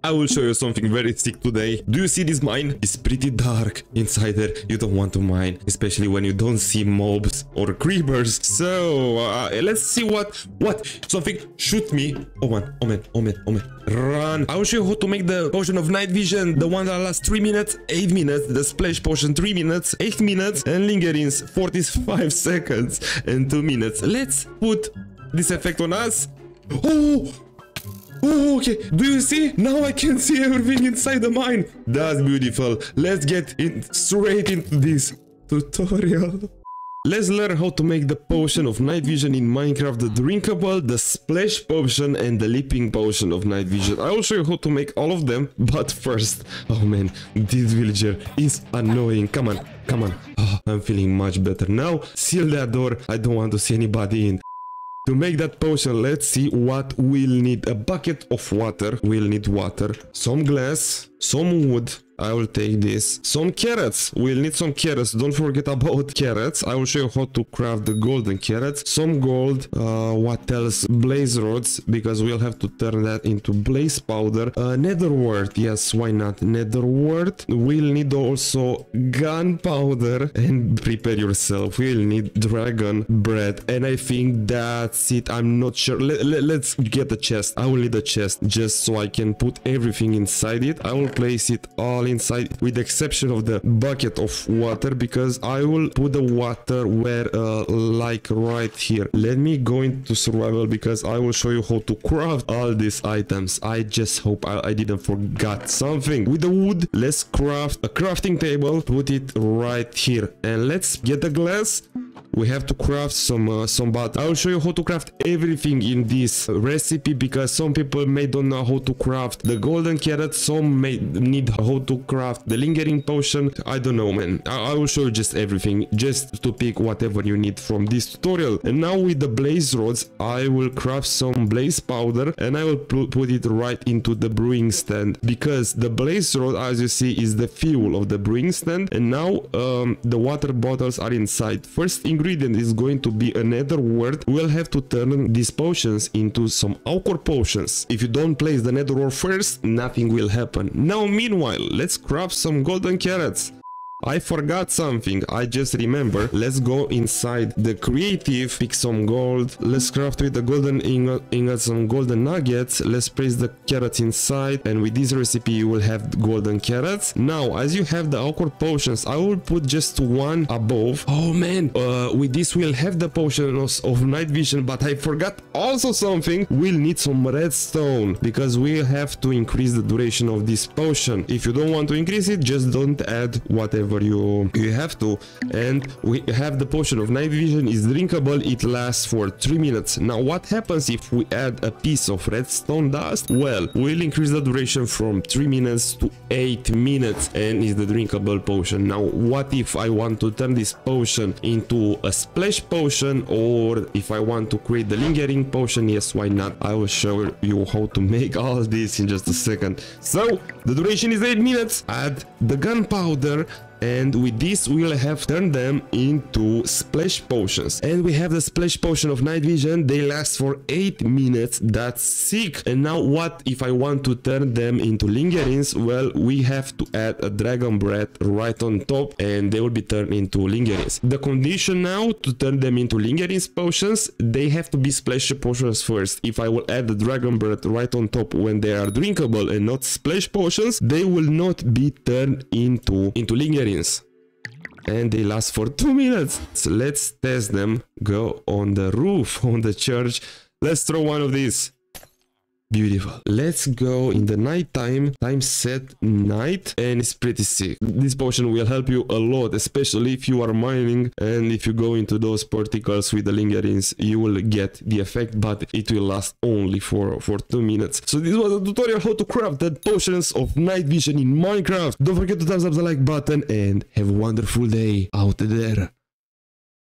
I will show you something very sick today. Do you see this mine? It's pretty dark inside there. You don't want to mine, especially when you don't see mobs or creepers. So let's see what something shoot me. Oh man, oh man, oh man, oh man. Run. I will show you how to make the potion of night vision, the one that lasts 3 minutes, 8 minutes, the splash potion 3 minutes, 8 minutes, and lingerings 45 seconds and 2 minutes. Let's put this effect on us. Oh, okay. Do you see? Now I can see everything inside the mine. That's beautiful. Let's get straight into this tutorial. Let's learn how to make the potion of night vision in Minecraft, the drinkable, the splash potion, and the leaping potion of night vision. I will show you how to make all of them, but first, oh man, this villager is annoying. Come on, come on. Oh, I'm feeling much better now. Seal that door. I don't want to see anybody in. To make that potion, let's see what we'll need. A bucket of water. We'll need water. Some glass. Some wood. I will take this. Some carrots. We'll need some carrots. Don't forget about carrots. I will show you how to craft the golden carrots. Some gold. What else? Blaze rods, because we'll have to turn that into blaze powder. Nether wart. Yes, why not? Nether wart. We'll need also gunpowder. And prepare yourself. We'll need dragon bread. And I think that's it. I'm not sure. Let's get the chest. I will need a chest just so I can put everything inside it. I will place it all inside, with the exception of the bucket of water, because I will put the water where like right here. Let me go into survival, because I will show you how to craft all these items. I just hope I didn't forget something. With the wood, let's craft a crafting table, put it right here, and let's get the glass. We have to craft some but I will show you how to craft everything in this recipe, because some people may don't know how to craft the golden carrot, some may need how to craft the lingering potion. I don't know, man. I will show you just everything, just to pick whatever you need from this tutorial. And now with the blaze rods, I will craft some blaze powder, and I will put it right into the brewing stand, because the blaze rod, as you see, is the fuel of the brewing stand. And now the water bottles are inside. First ingredient is going to be a nether wart. We'll have to turn these potions into some alchor potions. If you don't place the nether wart first, nothing will happen. Now meanwhile, let's craft some golden carrots. I forgot something, I just remember. Let's go inside the creative, pick some gold. Let's craft with the golden ingot some golden nuggets. Let's place the carrots inside, and with this recipe you will have golden carrots. Now, as you have the alchor potions, I will put just one above. Oh man, with this we'll have the potions of night vision, but I forgot also something. We'll need some redstone, because we have to increase the duration of this potion. If you don't want to increase it, just don't add whatever you have to. And we have the potion of night vision is drinkable. It lasts for 3 minutes. Now what happens if we add a piece of redstone dust? Well, we'll increase the duration from 3 minutes to 8 minutes, and is the drinkable potion. Now what if I want to turn this potion into a splash potion, or if I want to create the lingering potion? Yes, why not? I will show you how to make all this in just a second. So the duration is 8 minutes. Add the gunpowder, and with this we'll have turned them into splash potions. And we have the splash potion of night vision. They last for 8 minutes. That's sick. And now what if I want to turn them into lingerings? Well, we have to add a dragon bread right on top, and they will be turned into lingerings. The condition now to turn them into lingerings potions, they have to be splash potions first. If I will add the dragon bread right on top when they are drinkable and not splash potions, they will not be turned into lingerings. And they last for 2 minutes. So let's test them. Go on the roof on the church. Let's throw one of these. Beautiful. Let's go in the night time set night, and it's pretty sick. This potion will help you a lot, especially if you are mining, and if you go into those particles with the lingerings, you will get the effect, but it will last only for 2 minutes. So this was a tutorial how to craft the potions of night vision in Minecraft. Don't forget to thumbs up the like button, and have a wonderful day out there.